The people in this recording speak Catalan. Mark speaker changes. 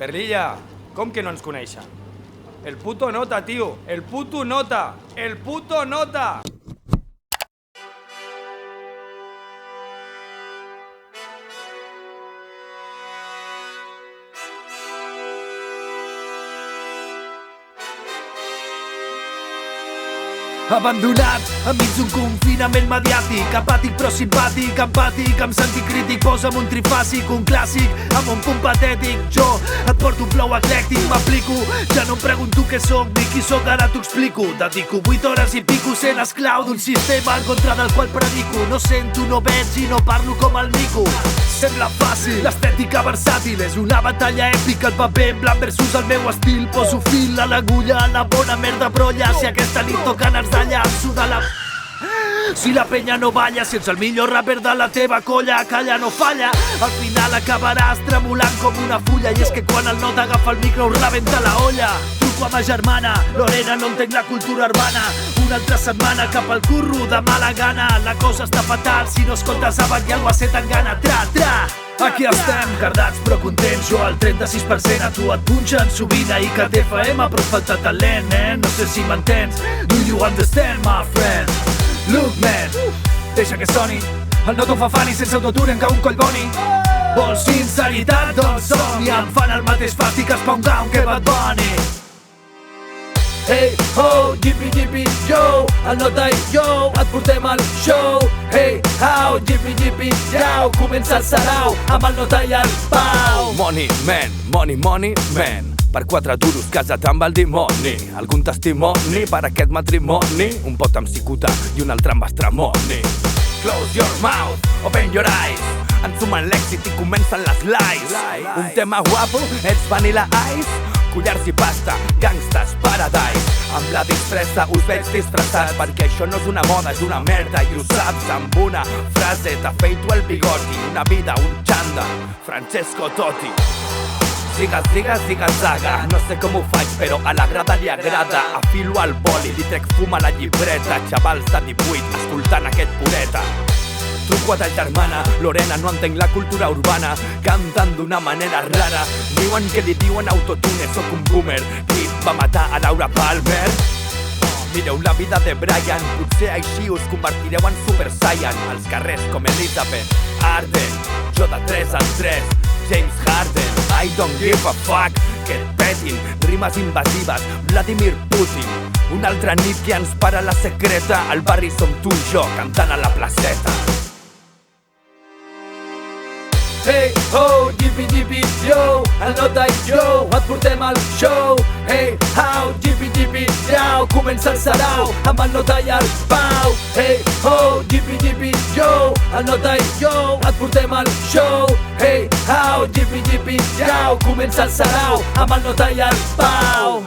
Speaker 1: Per l'illa, com que no ens coneixen? El puto Nota, tio! El puto Nota! El puto Nota!
Speaker 2: Abandonat enmig d'un confinament mediàtic, apàtic però simpàtic, empàtic, amb sentit crític. Posa'm un trifàsic, un clàssic, amb un punt patètic. Jo et porto un flow eclèctic, m'aplico. Ja no em pregunto què sóc ni qui sóc, ara t'ho explico. Dedico 8 hores i pico sent esclau d'un sistema en contra del qual predico. No sento, no veig i no parlo com el mico. Sembla fàcil, l'estètica versàtil és una batalla èpica, el paper en blanc versus el meu estil. Poso fil a l'agulla, la bona merda brolla. Si aquesta nit toquen els d'allà, suda la... Si la penya no balla, si ets el millor rapper de la teva colla, calla, no falla. Al final acabaràs tremolant com una fulla. I és que quan el Nota agafa el micro rebenta la olla. Truco a ma germana, Lorena, no entenc la cultura urbana. Una altra setmana cap al curro de mala gana. La cosa està fatal, si no escoltes Avant i Albacete en gana. Tra, tra! Aquí estem, cardats però contents. Jo al 36%, a tu et punxen sovint a ICAT-FM, però falta talent, no sé si m'entens. Do you understand, my friend? Look, man, deixa que soni. El Nota ho fa funny sense autotune que un collboni. Vols sinceritat? Doncs som-hi. Em fan el mateix fàstic que es fa un gown que Bad Bunny. Hey, ho, yippee, yippee, yo, el Nota i jo et portem al show. Hey, how, yippee, yippee, yo, comença el sarau amb el Nota i el Pau.
Speaker 3: Money, man, money, money, man. Per 4 duros casat amb el dimoni. Algun testimoni per aquest matrimoni? Un pot amb cicuta i un altre amb estramoni. Close your mouth, open your eyes. Ensumen l'èxit i comencen les lies. Un tema guapo, ets Vanilla Ice. Collars i pasta, Gangsta's Paradise. Amb la disfressa us veig disfressats, perquè això no és una moda, és una merda i ho saps. Amb una frase t'afeito el bigoti, una vida, un xanda, Francesco Totti. Ziga, ziga, ziga, zaga. No sé com ho faig, però a la grada li agrada. Afilo al boli, li trec fum a la llibreta. Xavals de 18, escoltant aquest pureta. Truco a ta germana, Lorena, no entenc la cultura urbana. Canten d'una manera rara. Diuen que li diuen autotune, sóc un boomer. Qui va matar a Laura Palmer? Mireu la vida de Brian, potser així us convertireu en Super Saiyan. Als carrers com Elizabeth Arden, jo de 3 en 3, James Harden. I don't give a fuck, que et petin. Rimes invasives, Vladimir Putin. Una altra nit que ens para la secreta. Al barri som tu i jo, cantant a la placeta.
Speaker 2: Hey, ho, yippee, yippee, yo, el Nota i jo et portem al show. Hey, how, yippee, yippee, yo, comença el sarau amb el Nota i el Pau. Hey, ho, yippee, yippee, yo, el Nota i jo et portem al show. Hey, how, yippee, yippee, yo, comença el sarau amb el Nota i el Pau.